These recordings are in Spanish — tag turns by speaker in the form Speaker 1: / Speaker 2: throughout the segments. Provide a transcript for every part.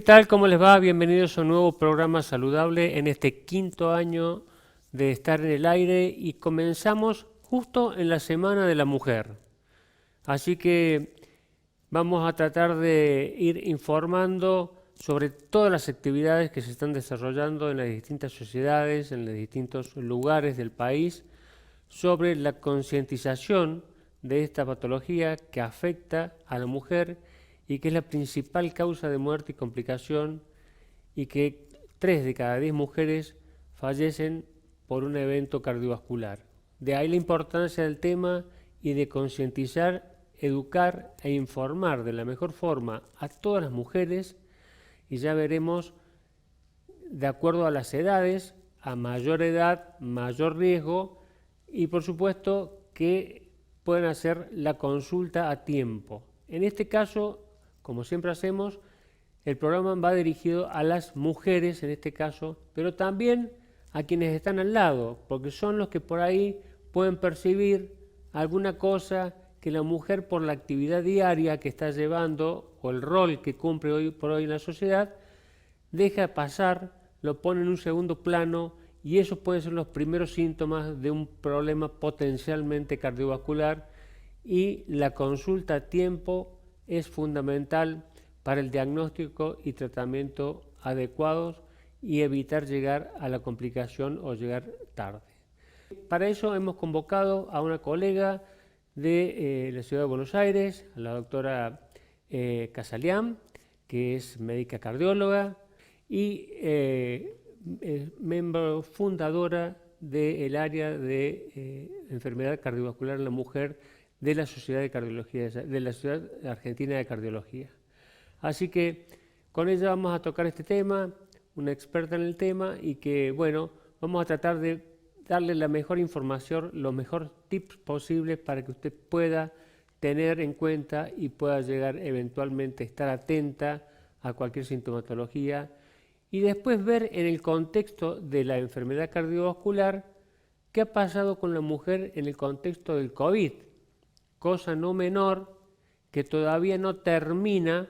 Speaker 1: tal? ¿Cómo les va? Bienvenidos a un nuevo programa saludable en este quinto año de estar en el aire y comenzamos justo en la Semana de la Mujer. Así que vamos a tratar de ir informando sobre todas las actividades que se están desarrollando en las distintas sociedades, en los distintos lugares del país, sobre la concientización de esta patología que afecta a la mujer y que es la principal causa de muerte y complicación y que 3 de cada 10 mujeres fallecen por un evento cardiovascular. De ahí la importancia del tema y de concientizar, educar e informar de la mejor forma a todas las mujeres y ya veremos de acuerdo a las edades, a mayor edad, mayor riesgo y por supuesto que pueden hacer la consulta a tiempo. En este caso, como siempre hacemos, el programa va dirigido a las mujeres en este caso, pero también a quienes están al lado, porque son los que por ahí pueden percibir alguna cosa que la mujer por la actividad diaria que está llevando o el rol que cumple hoy por hoy en la sociedad, deja pasar, lo pone en un segundo plano y esos pueden ser los primeros síntomas de un problema potencialmente cardiovascular y la consulta a tiempo es fundamental para el diagnóstico y tratamiento adecuados y evitar llegar a la complicación o llegar tarde. Para eso hemos convocado a una colega de la Ciudad de Buenos Aires, a la doctora Casalián, que es médica cardióloga y miembro fundadora del área de enfermedad cardiovascular en la mujer de la Sociedad de Cardiología, de la Sociedad Argentina de Cardiología. Así que con ella vamos a tocar este tema, una experta en el tema y que, bueno, vamos a tratar de darle la mejor información, los mejores tips posibles para que usted pueda tener en cuenta y pueda llegar eventualmente a estar atenta a cualquier sintomatología y después ver en el contexto de la enfermedad cardiovascular qué ha pasado con la mujer en el contexto del COVID, cosa no menor que todavía no termina,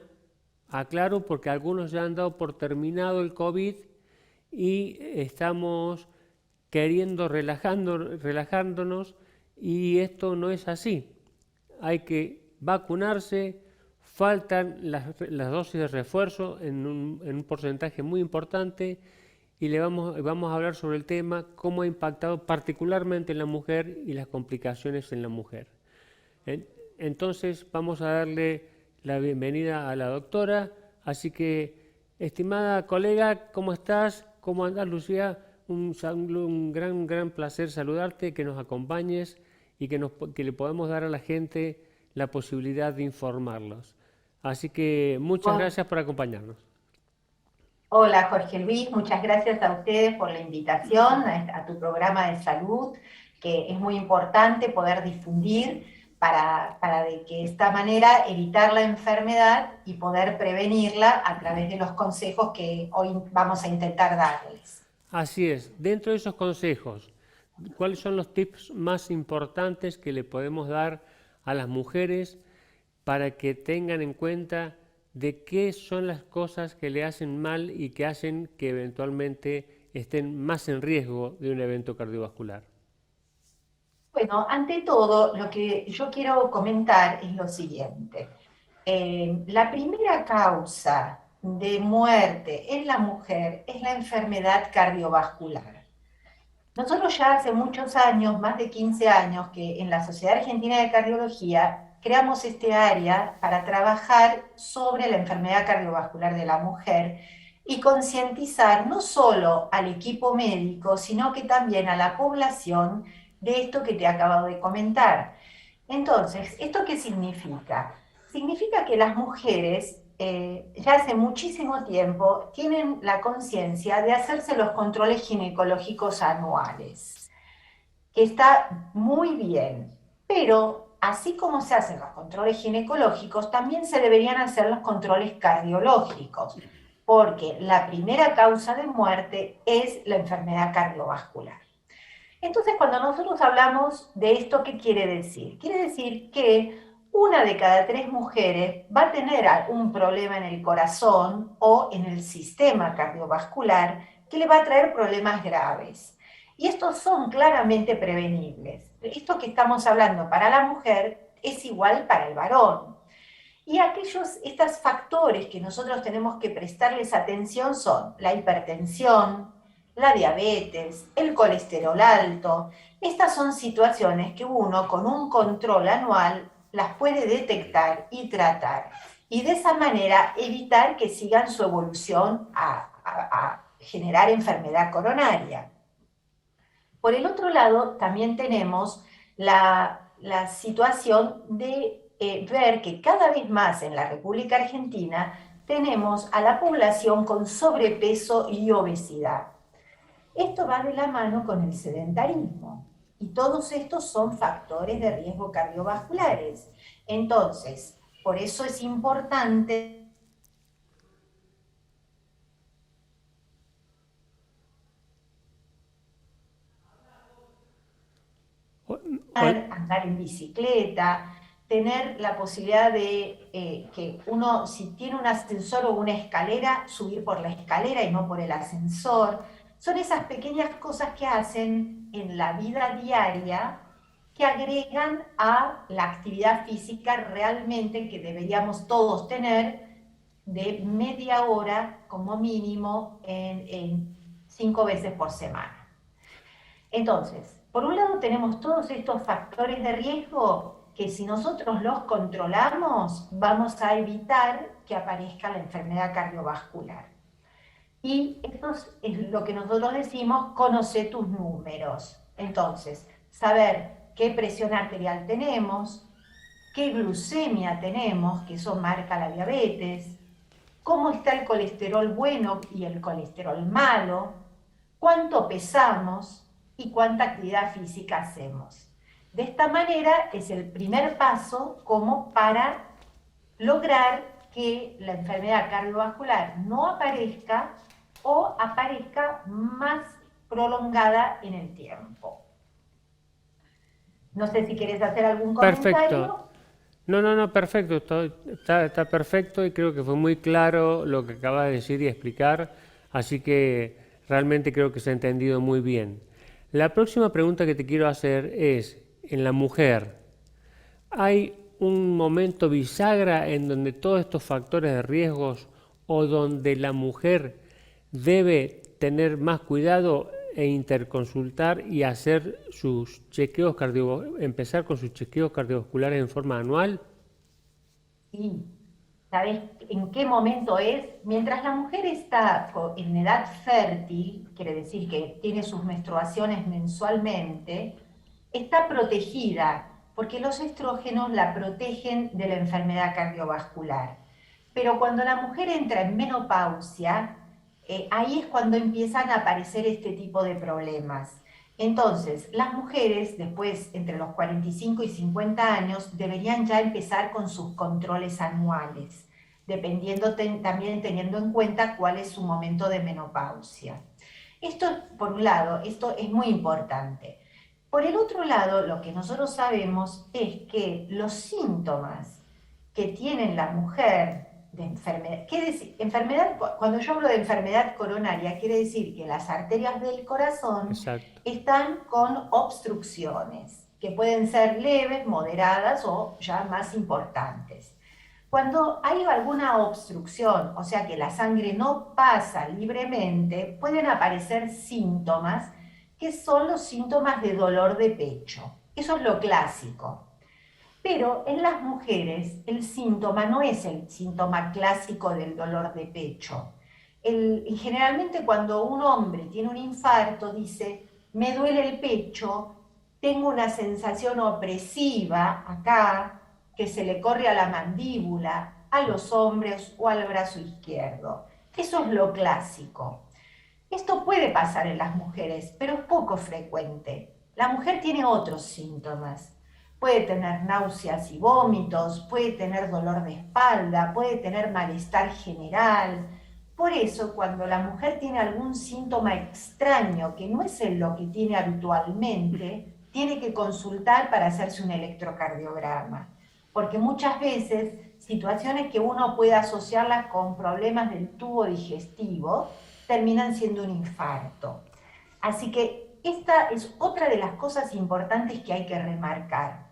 Speaker 1: aclaro porque algunos ya han dado por terminado el COVID y estamos queriendo relajándonos y esto no es así. Hay que vacunarse, faltan las dosis de refuerzo en un porcentaje muy importante y vamos a hablar sobre el tema, cómo ha impactado particularmente en la mujer y las complicaciones en la mujer. Entonces vamos a darle la bienvenida a la doctora, así que, estimada colega, ¿cómo estás? ¿Cómo andas, Lucía? Un gran placer saludarte, que nos acompañes y que le podamos dar a la gente la posibilidad de informarlos. Así que muchas gracias por acompañarnos.
Speaker 2: Hola Jorge Luis, muchas gracias a ustedes por la invitación a tu programa de salud, que es muy importante poder difundir para de que de esta manera evitar la enfermedad y poder prevenirla a través de los consejos que hoy vamos a intentar darles.
Speaker 1: Así es, dentro de esos consejos, ¿cuáles son los tips más importantes que le podemos dar a las mujeres para que tengan en cuenta de qué son las cosas que le hacen mal y que hacen que eventualmente estén más en riesgo de un evento cardiovascular?
Speaker 2: Bueno, ante todo, lo que yo quiero comentar es lo siguiente. La primera causa de muerte en la mujer es la enfermedad cardiovascular. Nosotros ya hace muchos años, más de 15 años, que en la Sociedad Argentina de Cardiología creamos este área para trabajar sobre la enfermedad cardiovascular de la mujer y concientizar no solo al equipo médico, sino que también a la población de esto que te acabo de comentar. Entonces, ¿esto qué significa? Significa que las mujeres ya hace muchísimo tiempo tienen la conciencia de hacerse los controles ginecológicos anuales, que está muy bien, pero así como se hacen los controles ginecológicos, también se deberían hacer los controles cardiológicos, porque la primera causa de muerte es la enfermedad cardiovascular. Entonces, cuando nosotros hablamos de esto, ¿qué quiere decir? Quiere decir que una de cada 3 mujeres va a tener un problema en el corazón o en el sistema cardiovascular que le va a traer problemas graves. Y estos son claramente prevenibles. Esto que estamos hablando para la mujer es igual para el varón. Y estos factores que nosotros tenemos que prestarles atención son la hipertensión, la diabetes, el colesterol alto. Estas son situaciones que uno con un control anual las puede detectar y tratar. Y de esa manera evitar que sigan su evolución a generar enfermedad coronaria. Por el otro lado, también tenemos la situación de ver que cada vez más en la República Argentina tenemos a la población con sobrepeso y obesidad. Esto va de la mano con el sedentarismo y todos estos son factores de riesgo cardiovasculares. Entonces, por eso es importante andar en bicicleta, tener la posibilidad de que uno, si tiene un ascensor o una escalera, subir por la escalera y no por el ascensor. Son esas pequeñas cosas que hacen en la vida diaria que agregan a la actividad física realmente que deberíamos todos tener de media hora como mínimo en 5 veces por semana. Entonces, por un lado tenemos todos estos factores de riesgo que si nosotros los controlamos vamos a evitar que aparezca la enfermedad cardiovascular. Y esto es lo que nosotros decimos, conoce tus números. Entonces, saber qué presión arterial tenemos, qué glucemia tenemos, que eso marca la diabetes, cómo está el colesterol bueno y el colesterol malo, cuánto pesamos y cuánta actividad física hacemos. De esta manera es el primer paso como para lograr que la enfermedad cardiovascular no aparezca o aparezca más prolongada en el tiempo. No sé si quieres hacer algún comentario.
Speaker 1: Perfecto. No, perfecto. Está perfecto y creo que fue muy claro lo que acabas de decir y explicar. Así que realmente creo que se ha entendido muy bien. La próxima pregunta que te quiero hacer es, en la mujer, ¿hay un momento bisagra en donde todos estos factores de riesgos o donde la mujer debe tener más cuidado e interconsultar y hacer sus chequeos empezar con sus chequeos cardiovasculares en forma anual?
Speaker 2: Sí, ¿sabes en qué momento es? Mientras la mujer está en edad fértil, quiere decir que tiene sus menstruaciones mensualmente, está protegida, porque los estrógenos la protegen de la enfermedad cardiovascular. Pero cuando la mujer entra en menopausia, ahí es cuando empiezan a aparecer este tipo de problemas. Entonces, las mujeres, después, entre los 45 y 50 años, deberían ya empezar con sus controles anuales, dependiendo también teniendo en cuenta cuál es su momento de menopausia. Esto, por un lado, esto es muy importante. Por el otro lado, lo que nosotros sabemos es que los síntomas que tiene la mujer de enfermedad, cuando yo hablo de enfermedad coronaria, quiere decir que las arterias del corazón
Speaker 1: Exacto.
Speaker 2: están con obstrucciones, que pueden ser leves, moderadas o ya más importantes. Cuando hay alguna obstrucción, o sea que la sangre no pasa libremente, pueden aparecer síntomas que son los síntomas de dolor de pecho. Eso es lo clásico. Pero en las mujeres el síntoma no es el síntoma clásico del dolor de pecho. Generalmente cuando un hombre tiene un infarto dice, me duele el pecho, tengo una sensación opresiva acá, que se le corre a la mandíbula, a los hombros o al brazo izquierdo. Eso es lo clásico. Esto puede pasar en las mujeres, pero es poco frecuente. La mujer tiene otros síntomas. Puede tener náuseas y vómitos, puede tener dolor de espalda, puede tener malestar general. Por eso, cuando la mujer tiene algún síntoma extraño que no es lo que tiene habitualmente, tiene que consultar para hacerse un electrocardiograma. porque muchas veces situaciones que uno puede asociarlas con problemas del tubo digestivo terminan siendo un infarto. Así que esta es otra de las cosas importantes que hay que remarcar.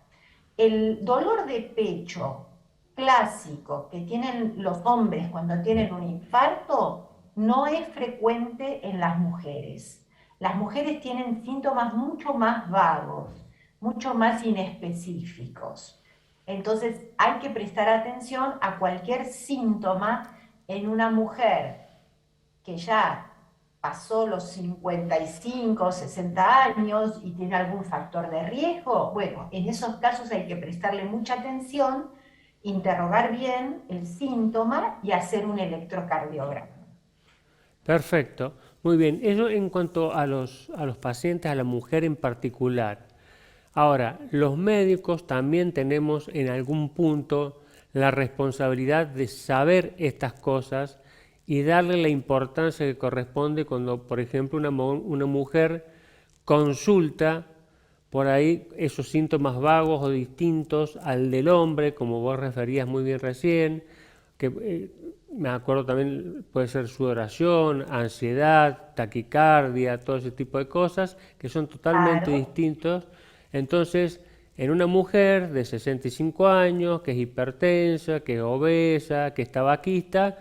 Speaker 2: El dolor de pecho clásico que tienen los hombres cuando tienen un infarto no es frecuente en las mujeres. Las mujeres tienen síntomas mucho más vagos, mucho más inespecíficos. Entonces hay que prestar atención a cualquier síntoma en una mujer que ya pasó los 55, 60 años y tiene algún factor de riesgo, bueno, en esos casos hay que prestarle mucha atención, interrogar bien el síntoma y hacer un electrocardiograma.
Speaker 1: Perfecto, muy bien. Eso en cuanto a los pacientes, a la mujer en particular. Ahora, los médicos también tenemos en algún punto la responsabilidad de saber estas cosas y darle la importancia que corresponde cuando, por ejemplo, una mujer consulta por ahí esos síntomas vagos o distintos al del hombre, como vos referías muy bien recién, que me acuerdo también puede ser sudoración, ansiedad, taquicardia, todo ese tipo de cosas que son totalmente
Speaker 2: Claro,
Speaker 1: distintos. Entonces, en una mujer de 65 años, que es hipertensa, que es obesa, que es tabaquista,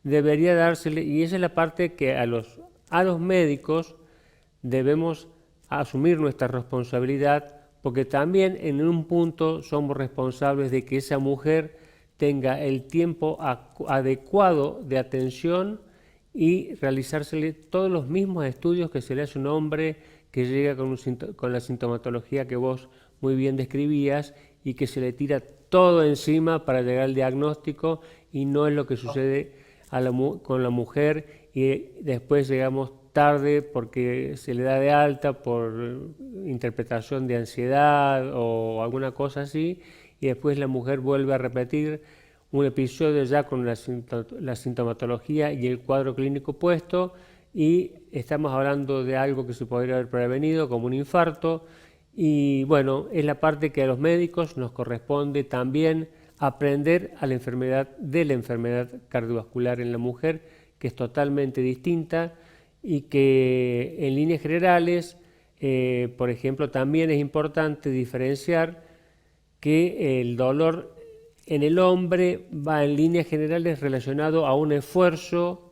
Speaker 1: debería dársele, y esa es la parte que a los médicos debemos asumir nuestra responsabilidad, porque también en un punto somos responsables de que esa mujer tenga el tiempo adecuado de atención y realizársele todos los mismos estudios que se le hace a un hombre que llega con la sintomatología que vos muy bien describías y que se le tira todo encima para llegar al diagnóstico, y no es lo que sucede con la mujer, y después llegamos tarde porque se le da de alta por interpretación de ansiedad o alguna cosa así, y después la mujer vuelve a repetir un episodio ya con la sintomatología y el cuadro clínico puesto, y estamos hablando de algo que se podría haber prevenido como un infarto. Y bueno, es la parte que a los médicos nos corresponde también aprender a de la enfermedad cardiovascular en la mujer, que es totalmente distinta y que en líneas generales, por ejemplo, también es importante diferenciar que el dolor en el hombre va en líneas generales relacionado a un esfuerzo,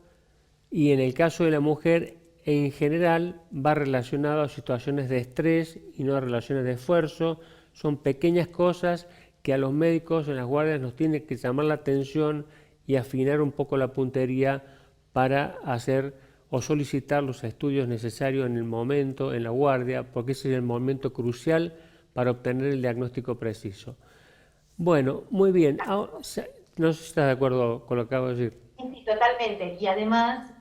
Speaker 1: y en el caso de la mujer en general va relacionado a situaciones de estrés y no a relaciones de esfuerzo. Son pequeñas cosas que a los médicos en las guardias nos tiene que llamar la atención y afinar un poco la puntería para hacer o solicitar los estudios necesarios en el momento, en la guardia, porque ese es el momento crucial para obtener el diagnóstico preciso. Bueno, muy bien. Ahora, no sé si estás de acuerdo con lo que acabo de decir.
Speaker 2: sí, totalmente. Y además,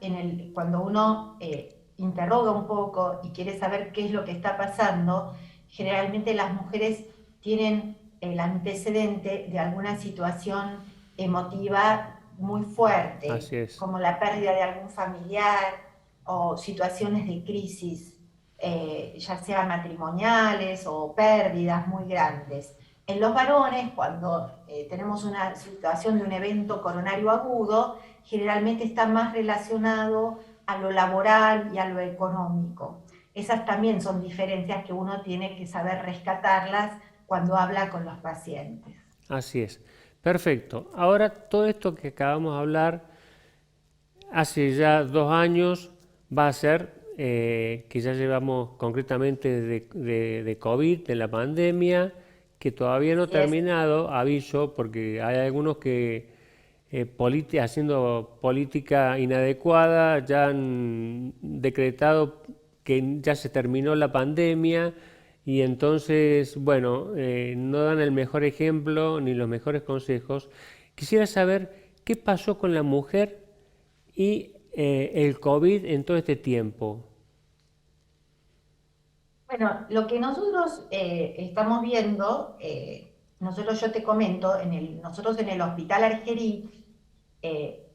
Speaker 2: cuando uno interroga un poco y quiere saber qué es lo que está pasando, generalmente las mujeres tienen el antecedente de alguna situación emotiva muy
Speaker 1: Así
Speaker 2: fuerte,
Speaker 1: es.
Speaker 2: como la pérdida de algún familiar o situaciones de crisis, ya sea matrimoniales o pérdidas muy grandes. En los varones, cuando tenemos una situación de un evento coronario agudo, generalmente está más relacionado a lo laboral y a lo económico. Esas también son diferencias que uno tiene que saber rescatarlas cuando habla con los pacientes.
Speaker 1: Así es. Perfecto. Ahora todo esto que acabamos de hablar hace ya 2 años va a ser que ya llevamos concretamente de COVID, de la pandemia, que todavía no ha
Speaker 2: Así es.
Speaker 1: terminado, aviso, porque hay algunos que haciendo política inadecuada ya han decretado que ya se terminó la pandemia, y entonces, bueno, no dan el mejor ejemplo ni los mejores consejos. Quisiera saber qué pasó con la mujer y el COVID en todo este tiempo.
Speaker 2: Bueno, lo que nosotros estamos viendo, yo te comento, nosotros en el Hospital Argerí eh,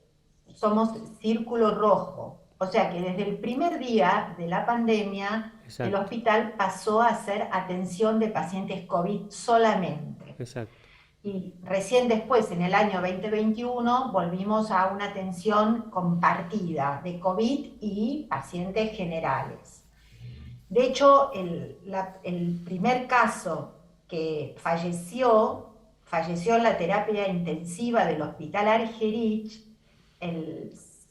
Speaker 2: somos círculo rojo, o sea que desde el primer día de la pandemia el
Speaker 1: Exacto,
Speaker 2: hospital pasó a hacer atención de pacientes COVID solamente.
Speaker 1: exacto.
Speaker 2: Y recién después, en el año 2021, volvimos a una atención compartida de COVID y pacientes generales. De hecho, el primer caso que falleció en la terapia intensiva del Hospital Argerich,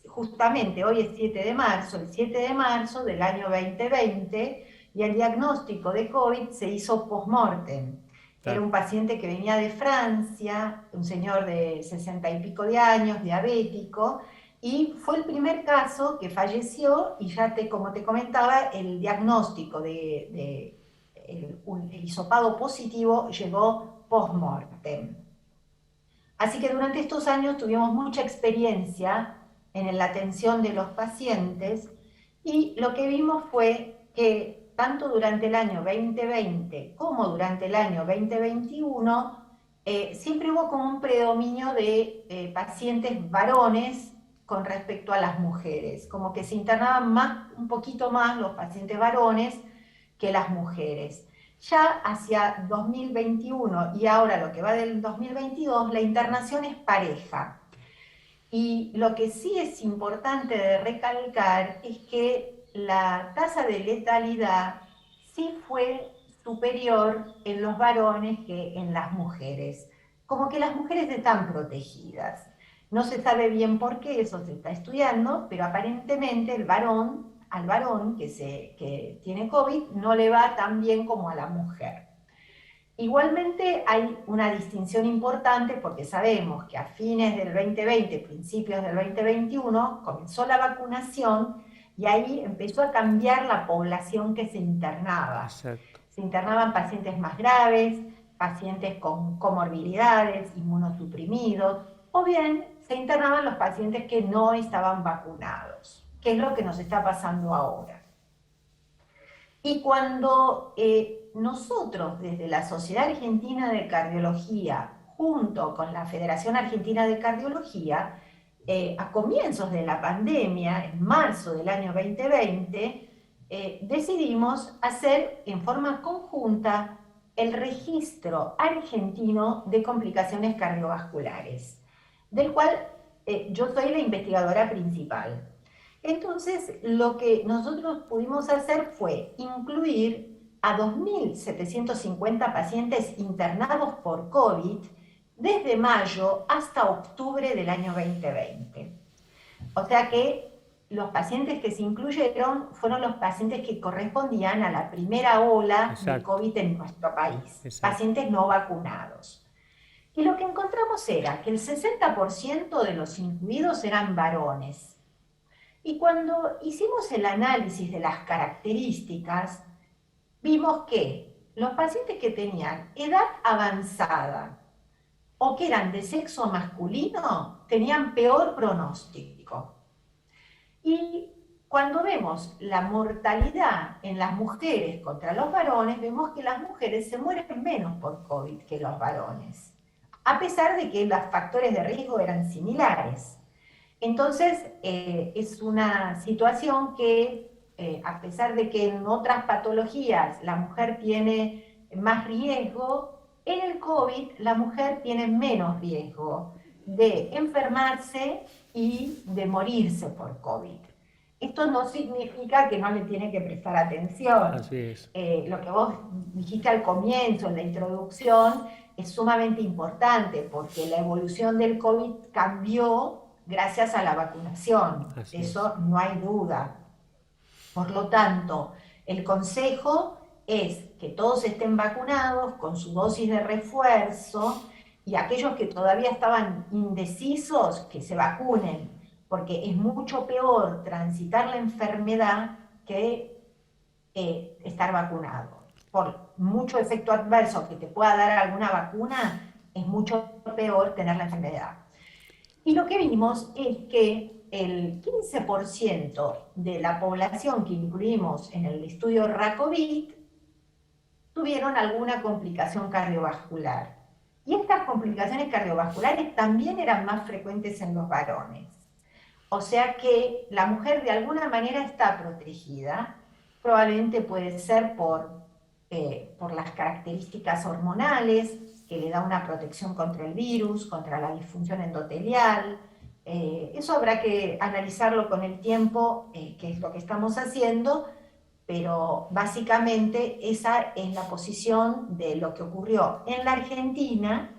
Speaker 2: justamente hoy es 7 de marzo, el 7 de marzo del año 2020, y el diagnóstico de COVID se hizo post-mortem. Era
Speaker 1: Claro.
Speaker 2: un paciente que venía de Francia, un señor de 60 y pico de años, diabético, y fue el primer caso que falleció y ya como te comentaba, el diagnóstico de el hisopado positivo llegó post-mortem. Así que durante estos años tuvimos mucha experiencia en la atención de los pacientes y lo que vimos fue que tanto durante el año 2020 como durante el año 2021 siempre hubo como un predominio de pacientes varones con respecto a las mujeres, como que se internaban un poquito más los pacientes varones que las mujeres. Ya hacia 2021 y ahora lo que va del 2022, la internación es pareja. Y lo que sí es importante de recalcar es que la tasa de letalidad sí fue superior en los varones que en las mujeres. Como que las mujeres están protegidas. No se sabe bien por qué, eso se está estudiando, pero aparentemente al varón que tiene COVID no le va tan bien como a la mujer. Igualmente hay una distinción importante porque sabemos que a fines del 2020, principios del 2021, comenzó la vacunación y ahí empezó a cambiar la población que se internaba.
Speaker 1: Exacto.
Speaker 2: Se internaban pacientes más graves, pacientes con comorbilidades, inmunosuprimidos, o bien se internaban los pacientes que no estaban vacunados, que es lo que nos está pasando ahora. Y cuando nosotros, desde la Sociedad Argentina de Cardiología, junto con la Federación Argentina de Cardiología, a comienzos de la pandemia, en marzo del año 2020, decidimos hacer en forma conjunta el registro argentino de complicaciones cardiovasculares, del cual yo soy la investigadora principal. Entonces, lo que nosotros pudimos hacer fue incluir a 2.750 pacientes internados por COVID desde mayo hasta octubre del año 2020. O sea que los pacientes que se incluyeron fueron los pacientes que correspondían a la primera ola de
Speaker 1: Exacto.
Speaker 2: COVID en nuestro país,
Speaker 1: Exacto.
Speaker 2: pacientes no vacunados. Y lo que encontramos era que el 60% de los incluidos eran varones. Y cuando hicimos el análisis de las características, vimos que los pacientes que tenían edad avanzada o que eran de sexo masculino tenían peor pronóstico. Y cuando vemos la mortalidad en las mujeres contra los varones, vemos que las mujeres se mueren menos por COVID que los varones, a pesar de que los factores de riesgo eran similares. Entonces, es una situación que, a pesar de que en otras patologías la mujer tiene más riesgo, en el COVID la mujer tiene menos riesgo de enfermarse y de morirse por COVID. Esto no significa que no le tiene que prestar atención.
Speaker 1: Así es.
Speaker 2: Lo que vos dijiste al comienzo, en la introducción, es sumamente importante porque la evolución del COVID cambió gracias a la vacunación,
Speaker 1: Así es.
Speaker 2: eso no hay duda. Por lo tanto, el consejo es que todos estén vacunados con su dosis de refuerzo y aquellos que todavía estaban indecisos, que se vacunen, porque es mucho peor transitar la enfermedad que estar vacunado. Por mucho efecto adverso que te pueda dar alguna vacuna, es mucho peor tener la enfermedad. Y lo que vimos es que el 15% de la población que incluimos en el estudio RACOVID tuvieron alguna complicación cardiovascular. Y estas complicaciones cardiovasculares también eran más frecuentes en los varones. O sea que la mujer de alguna manera está protegida, probablemente puede ser por las características hormonales, que le da una protección contra el virus, contra la disfunción endotelial. Eso habrá que analizarlo con el tiempo, que es lo que estamos haciendo, pero básicamente esa es la posición de lo que ocurrió en la Argentina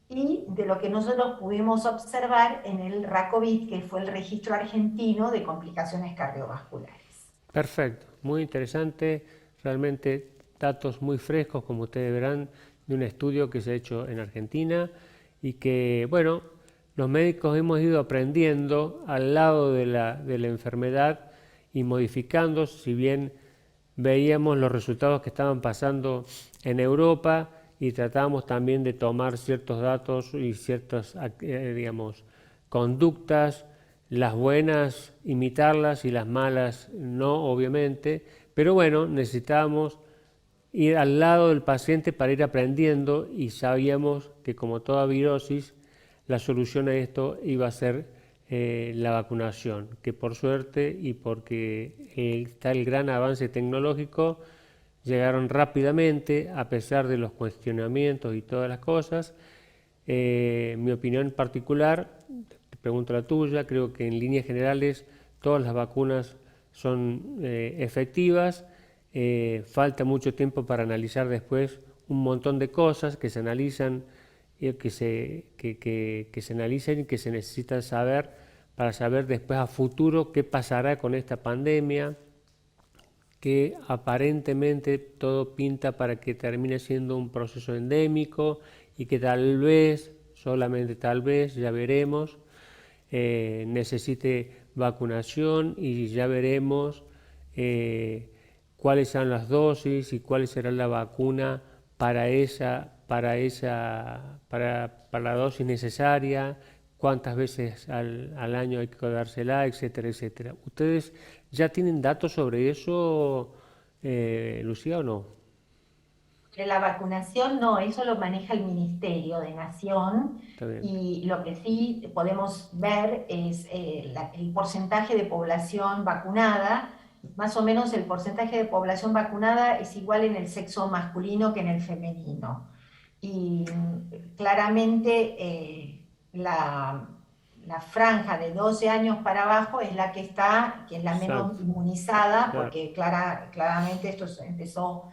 Speaker 2: y de lo que nosotros pudimos observar en el RACOVID, que fue el registro argentino de complicaciones cardiovasculares.
Speaker 1: Perfecto, muy interesante, realmente datos muy frescos, como ustedes verán, de un estudio que se ha hecho en Argentina y que, bueno, los médicos hemos ido aprendiendo al lado de la enfermedad y modificando, si bien veíamos los resultados que estaban pasando en Europa y tratábamos también de tomar ciertos datos y ciertas, digamos, conductas, las buenas imitarlas y las malas no, obviamente, pero bueno, necesitábamos ir al lado del paciente para ir aprendiendo y sabíamos que como toda virosis, la solución a esto iba a ser la vacunación, que por suerte y porque está el gran avance tecnológico, llegaron rápidamente a pesar de los cuestionamientos y todas las cosas. Mi opinión particular, te pregunto la tuya, creo que en líneas generales todas las vacunas son efectivas. Falta mucho tiempo para analizar después un montón de cosas que se analizan, que se analicen y que se necesitan saber para saber después a futuro qué pasará con esta pandemia, que aparentemente todo pinta para que termine siendo un proceso endémico y que tal vez, solamente tal vez, ya veremos, necesite vacunación y ya veremos cuáles son las dosis y cuál será la vacuna para la dosis necesaria, cuántas veces al año hay que dársela, etcétera, etcétera. ¿Ustedes ya tienen datos sobre eso, Lucía, o no?
Speaker 2: De la vacunación, no, eso lo maneja el Ministerio de Nación
Speaker 1: Está bien.
Speaker 2: y lo que sí podemos ver es el porcentaje de población vacunada. Más o menos el porcentaje de población vacunada es igual en el sexo masculino que en el femenino. Y claramente la franja de 12 años para abajo es la que está, que es la menos
Speaker 1: Exacto,
Speaker 2: inmunizada,
Speaker 1: claro,
Speaker 2: porque claramente esto empezó,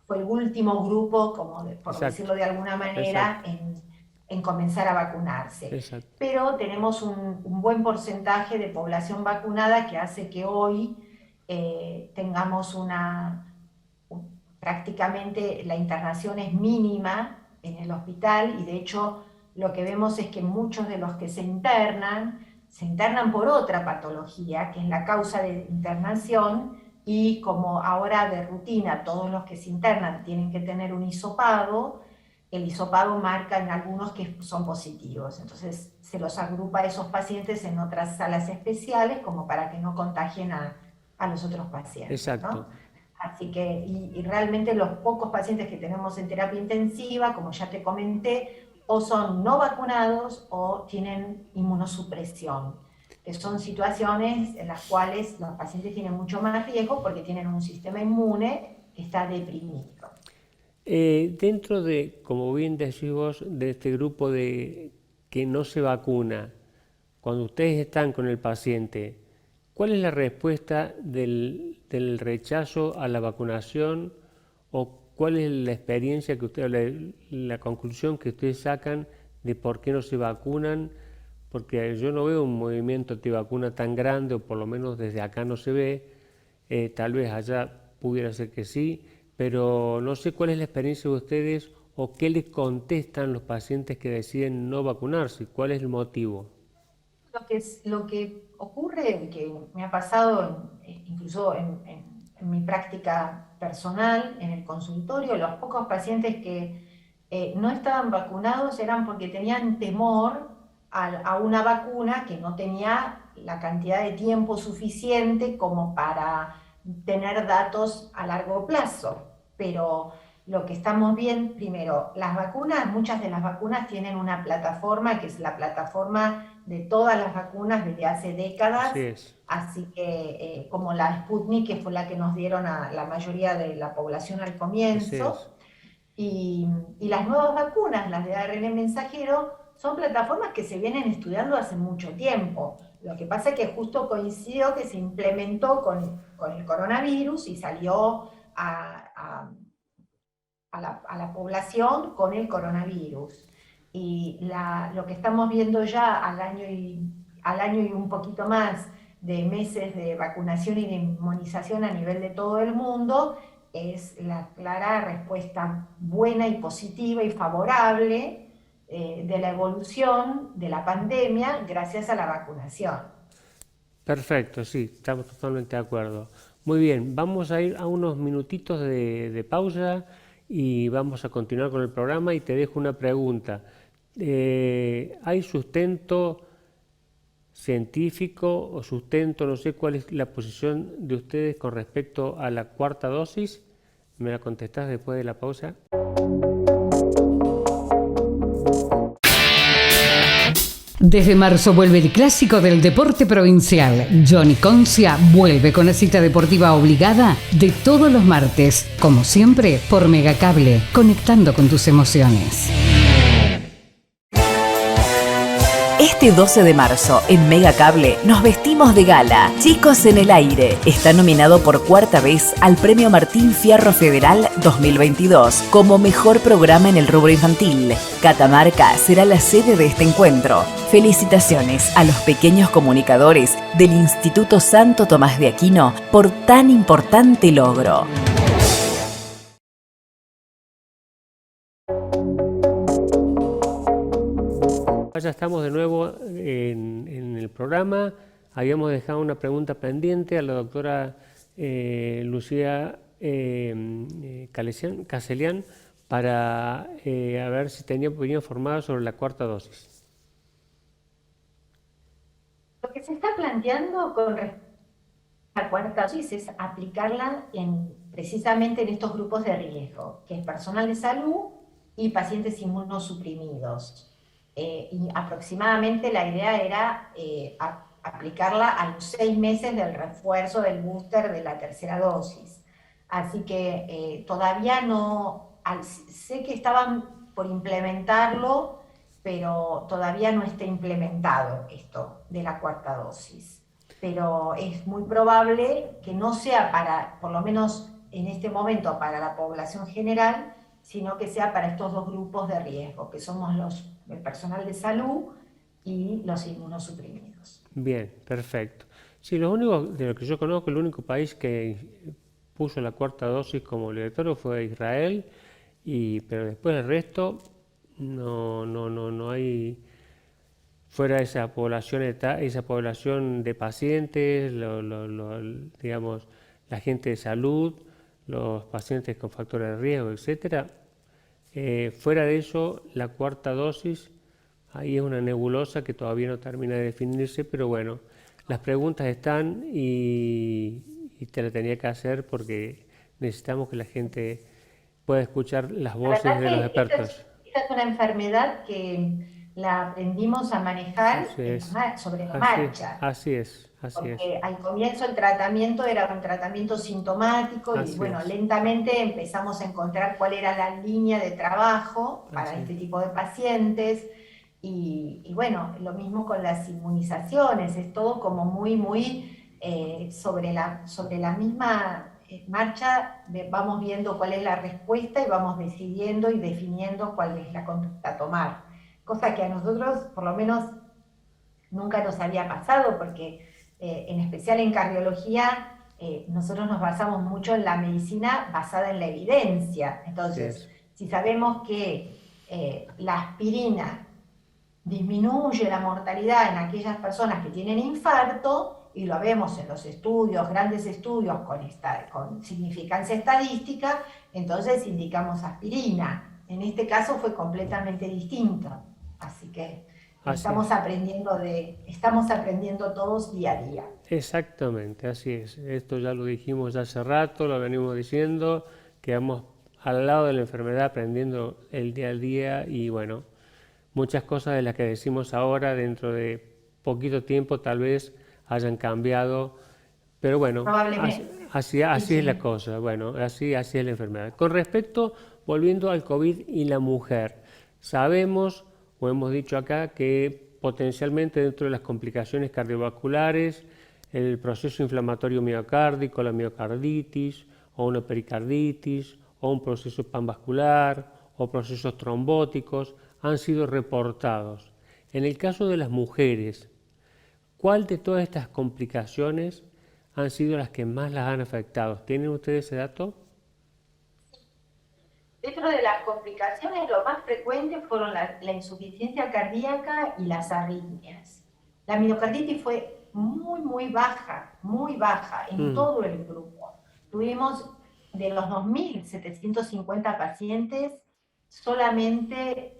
Speaker 2: fue el último grupo, por
Speaker 1: exacto,
Speaker 2: decirlo de alguna manera,
Speaker 1: exacto,
Speaker 2: en comenzar a vacunarse.
Speaker 1: exacto.
Speaker 2: Pero tenemos un buen porcentaje de población vacunada que hace que hoy tengamos prácticamente la internación es mínima en el hospital y de hecho lo que vemos es que muchos de los que se internan por otra patología, que es la causa de internación, y como ahora de rutina todos los que se internan tienen que tener un hisopado, el hisopado marca en algunos que son positivos. Entonces se los agrupa a esos pacientes en otras salas especiales como para que no contagien a los otros pacientes,
Speaker 1: Exacto.
Speaker 2: ¿no? Así que, y realmente los pocos pacientes que tenemos en terapia intensiva, como ya te comenté, o son no vacunados o tienen inmunosupresión, que son situaciones en las cuales los pacientes tienen mucho más riesgo porque tienen un sistema inmune que está deprimido.
Speaker 1: Dentro de, como bien decís vos, de este grupo de que no se vacuna, cuando ustedes están con el paciente, ¿cuál es la respuesta del rechazo a la vacunación o cuál es la experiencia que ustedes, la conclusión que ustedes sacan de por qué no se vacunan? Porque yo no veo un movimiento antivacuna tan grande, o por lo menos desde acá no se ve, tal vez allá pudiera ser que sí, pero no sé cuál es la experiencia de ustedes o qué les contestan los pacientes que deciden no vacunarse, cuál es el motivo.
Speaker 2: Lo que ocurre, que me ha pasado incluso en mi práctica personal, en el consultorio, los pocos pacientes que no estaban vacunados eran porque tenían temor a una vacuna que no tenía la cantidad de tiempo suficiente como para tener datos a largo plazo. Pero lo que estamos viendo, primero, las vacunas, muchas de las vacunas tienen una plataforma que es la plataforma de todas las vacunas desde hace
Speaker 1: Así
Speaker 2: décadas,
Speaker 1: es,
Speaker 2: así que como la Sputnik, que fue la que nos dieron a la mayoría de la población al
Speaker 1: así es.
Speaker 2: comienzo, Y las nuevas vacunas, las de ARN mensajero, son plataformas que se vienen estudiando hace mucho tiempo. Lo que pasa es que justo coincidió que se implementó con el coronavirus y salió a la población con el coronavirus. Y lo que estamos viendo ya al año y un poquito más de meses de vacunación y de inmunización a nivel de todo el mundo es la clara respuesta buena y positiva y favorable de la evolución de la pandemia gracias a la vacunación.
Speaker 1: Perfecto, sí, estamos totalmente de acuerdo. Muy bien, vamos a ir a unos minutitos de pausa y vamos a continuar con el programa y te dejo una pregunta. ¿Hay sustento científico o sustento, no sé cuál es la posición de ustedes con respecto a la cuarta dosis? ¿Me la contestás después de la pausa?
Speaker 3: Desde marzo vuelve el clásico del deporte provincial. Johnny Concia vuelve con la cita deportiva obligada de todos los martes, como siempre por Megacable, conectando con tus emociones.
Speaker 4: Este 12 de marzo, en Megacable, nos vestimos de gala. Chicos en el Aire está nominado por cuarta vez al Premio Martín Fierro Federal 2022 como mejor programa en el rubro infantil. Catamarca será la sede de este encuentro. Felicitaciones a los pequeños comunicadores del Instituto Santo Tomás de Aquino por tan importante logro.
Speaker 1: Ya estamos de nuevo en el programa. Habíamos dejado una pregunta pendiente a la doctora Lucía Caselian para a ver si tenía opinión formada sobre la cuarta dosis.
Speaker 2: Lo que se está planteando con respecto a la cuarta dosis es aplicarla precisamente en estos grupos de riesgo, que es personal de salud y pacientes inmunosuprimidos. Y aproximadamente la idea era aplicarla a los 6 meses del refuerzo del booster de la tercera dosis. Así que todavía no, sé que estaban por implementarlo, pero todavía no está implementado esto de la cuarta dosis. Pero es muy probable que no sea para, por lo menos en este momento, para la población general, sino que sea para estos dos grupos de riesgo, que somos el personal de salud y los inmunosuprimidos.
Speaker 1: Bien, perfecto. Sí, lo único de lo que yo conozco, el único país que puso la cuarta dosis como obligatorio fue Israel, pero después el resto no hay, fuera de esa población de pacientes, digamos, la gente de salud, los pacientes con factores de riesgo, etcétera. Fuera de eso, la cuarta dosis, ahí es una nebulosa que todavía no termina de definirse, pero bueno, las preguntas están y te la tenía que hacer porque necesitamos que la gente pueda escuchar las voces de los expertos.
Speaker 2: Esta es una enfermedad que la aprendimos a manejar sobre la marcha.
Speaker 1: Así es.
Speaker 2: Porque al comienzo el tratamiento era un tratamiento sintomático y bueno, lentamente empezamos a encontrar cuál era la línea de trabajo para este tipo de pacientes y bueno, lo mismo con las inmunizaciones, es todo como muy sobre la misma marcha, vamos viendo cuál es la respuesta y vamos decidiendo y definiendo cuál es la conducta a tomar. Cosa que a nosotros, por lo menos, nunca nos había pasado porque en especial en cardiología, nosotros nos basamos mucho en la medicina basada en la evidencia. Entonces, si sabemos que la aspirina disminuye la mortalidad en aquellas personas que tienen infarto, y lo vemos en los estudios, grandes estudios con significancia estadística, entonces indicamos aspirina. En este caso fue completamente distinto. Así que estamos aprendiendo todos día a día.
Speaker 1: Exactamente, así es. Esto ya lo dijimos hace rato, lo venimos diciendo, que vamos al lado de la enfermedad aprendiendo el día a día y bueno, muchas cosas de las que decimos ahora dentro de poquito tiempo tal vez hayan cambiado, pero bueno, así es la cosa, bueno, así es la enfermedad. Con respecto, volviendo al COVID y la mujer. Sabemos, o hemos dicho acá, que potencialmente dentro de las complicaciones cardiovasculares, el proceso inflamatorio miocárdico, la miocarditis, o una pericarditis, o un proceso panvascular, o procesos trombóticos, han sido reportados. En el caso de las mujeres, ¿cuál de todas estas complicaciones han sido las que más las han afectado? ¿Tienen ustedes ese dato?
Speaker 2: Dentro de las complicaciones, lo más frecuente fueron la insuficiencia cardíaca y las arritmias. La miocarditis fue muy baja en todo el grupo. Tuvimos de los 2.750 pacientes, solamente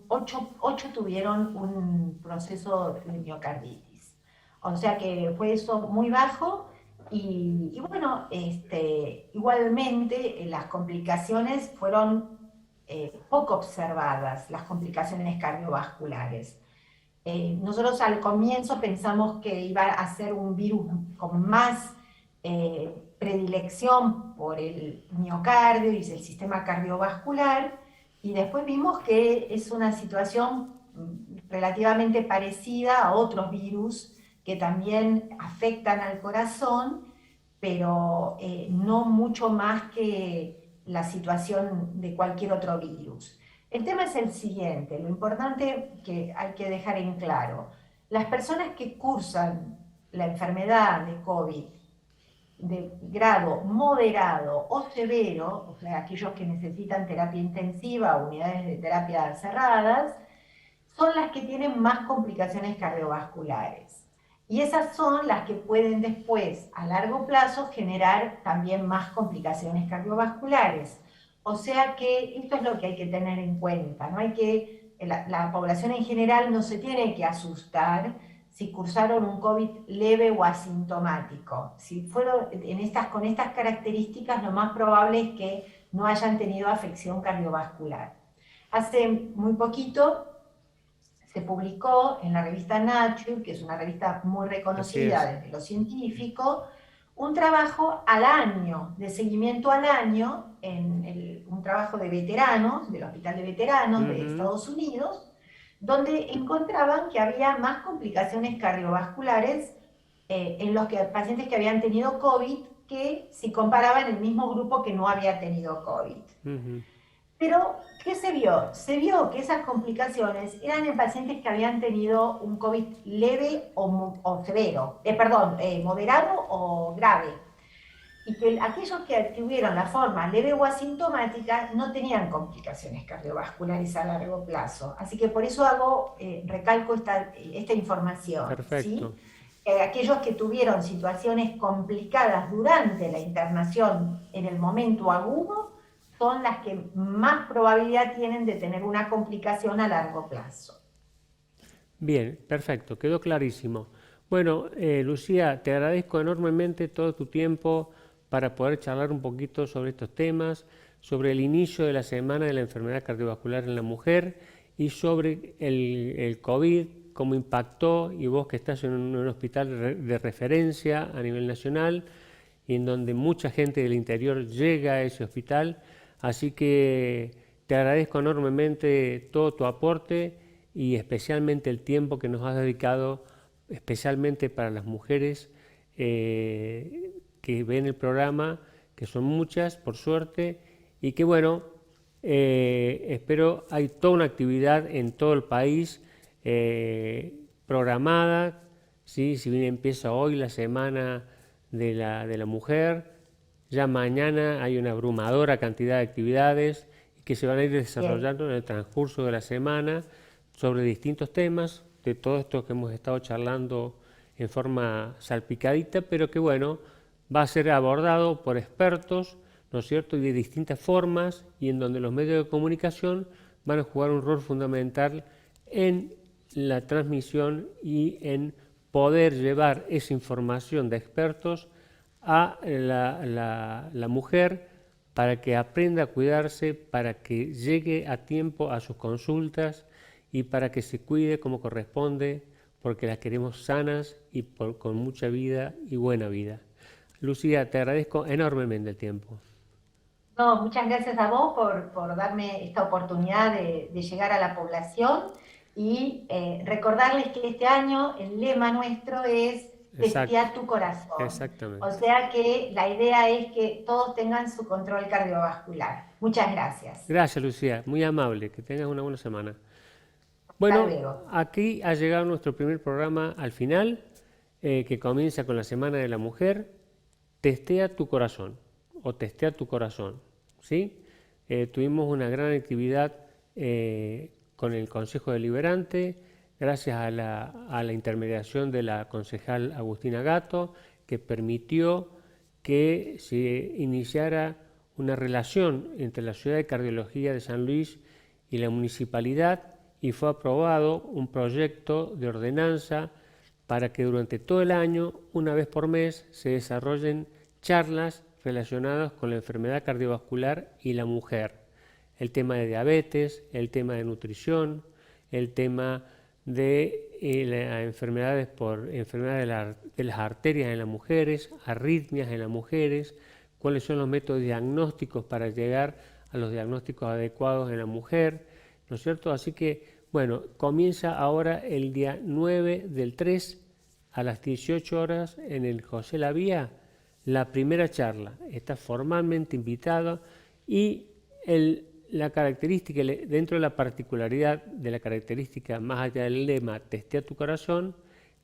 Speaker 2: 8 tuvieron un proceso de miocarditis. O sea que fue eso muy bajo. Y bueno, igualmente las complicaciones fueron poco observadas, las complicaciones cardiovasculares. Nosotros al comienzo pensamos que iba a ser un virus con más predilección por el miocardio y el sistema cardiovascular, y después vimos que es una situación relativamente parecida a otros virus que también afectan al corazón, pero no mucho más que la situación de cualquier otro virus. El tema es el siguiente, lo importante que hay que dejar en claro: las personas que cursan la enfermedad de COVID de grado moderado o severo, o sea, aquellos que necesitan terapia intensiva o unidades de terapia cerradas, son las que tienen más complicaciones cardiovasculares. Y esas son las que pueden después, a largo plazo, generar también más complicaciones cardiovasculares. O sea que esto es lo que hay que tener en cuenta. No hay que, la población en general no se tiene que asustar si cursaron un COVID leve o asintomático. Si fueron con estas características, lo más probable es que no hayan tenido afección cardiovascular. Hace muy poquito se publicó en la revista Nature, que es una revista muy reconocida desde lo científico, un trabajo al año, de seguimiento al año, un trabajo de veteranos, del Hospital de Veteranos de Estados Unidos, donde encontraban que había más complicaciones cardiovasculares en los pacientes que habían tenido COVID que si comparaban el mismo grupo que no había tenido COVID. Pero, ¿qué se vio? Se vio que esas complicaciones eran en pacientes que habían tenido un COVID leve o severo, moderado o grave. Y que aquellos que tuvieron la forma leve o asintomática no tenían complicaciones cardiovasculares a largo plazo. Así que por eso recalco esta información.
Speaker 1: Perfecto.
Speaker 2: ¿Sí? Aquellos que tuvieron situaciones complicadas durante la internación en el momento agudo son las que más probabilidad tienen de tener una complicación a largo plazo.
Speaker 1: Bien, perfecto, quedó clarísimo. Bueno, Lucía, te agradezco enormemente todo tu tiempo para poder charlar un poquito sobre estos temas, sobre el inicio de la semana de la enfermedad cardiovascular en la mujer y sobre el COVID, cómo impactó, y vos que estás en un hospital de referencia a nivel nacional y en donde mucha gente del interior llega a ese hospital. Así que te agradezco enormemente todo tu aporte y especialmente el tiempo que nos has dedicado, especialmente para las mujeres que ven el programa, que son muchas, por suerte, y que bueno, espero hay toda una actividad en todo el país programada, ¿sí? Si bien empieza hoy la semana de la mujer, ya mañana hay una abrumadora cantidad de actividades que se van a ir desarrollando en el transcurso de la semana sobre distintos temas, de todo esto que hemos estado charlando en forma salpicadita, pero que bueno, va a ser abordado por expertos, ¿no es cierto?, y de distintas formas, y en donde los medios de comunicación van a jugar un rol fundamental en la transmisión y en poder llevar esa información de expertos a la mujer para que aprenda a cuidarse, para que llegue a tiempo a sus consultas y para que se cuide como corresponde, porque las queremos sanas y con mucha vida y buena vida. Lucía, te agradezco enormemente el tiempo.
Speaker 2: No, muchas gracias a vos por darme esta oportunidad de llegar a la población y recordarles que este año el lema nuestro es
Speaker 1: Exacto,
Speaker 2: Testear tu corazón. O
Speaker 1: exactamente.
Speaker 2: sea que la idea es que todos tengan su control cardiovascular. Muchas gracias.
Speaker 1: Gracias, Lucía, muy amable, que tengas una buena semana.
Speaker 2: Hasta
Speaker 1: Bueno,
Speaker 2: luego.
Speaker 1: aquí ha llegado nuestro primer programa al final, que comienza con la Semana de la Mujer. Testea tu corazón o testea tu corazón, ¿sí? Tuvimos una gran actividad con el Consejo Deliberante, gracias a la intermediación de la concejal Agustina Gato, que permitió que se iniciara una relación entre la Ciudad de Cardiología de San Luis y la municipalidad, y fue aprobado un proyecto de ordenanza para que durante todo el año, una vez por mes, se desarrollen charlas relacionadas con la enfermedad cardiovascular y la mujer. El tema de diabetes, el tema de nutrición, el tema de las enfermedades de las arterias en las mujeres, arritmias en las mujeres, cuáles son los métodos diagnósticos para llegar a los diagnósticos adecuados en la mujer, ¿no es cierto? Así que, bueno, comienza ahora el día 9 del 3 a las 18 horas en el José Lavía, la primera charla. Está formalmente invitado y la característica, dentro de la particularidad de la característica, más allá del lema Testea tu corazón,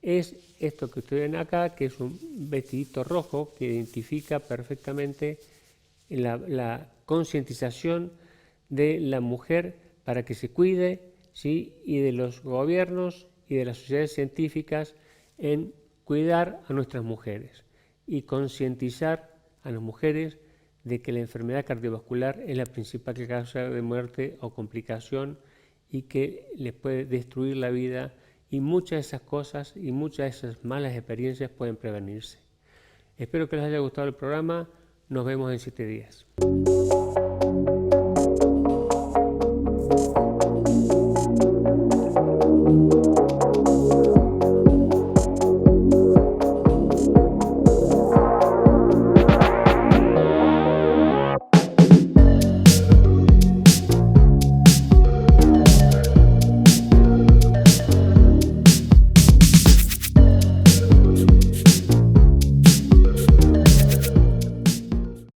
Speaker 1: es esto que ustedes ven acá, que es un vestidito rojo que identifica perfectamente la concientización de la mujer para que se cuide, ¿sí? Y de los gobiernos y de las sociedades científicas en cuidar a nuestras mujeres y concientizar a las mujeres de que la enfermedad cardiovascular es la principal causa de muerte o complicación y que les puede destruir la vida, y muchas de esas cosas y muchas de esas malas experiencias pueden prevenirse. Espero que les haya gustado el programa. Nos vemos en 7 días.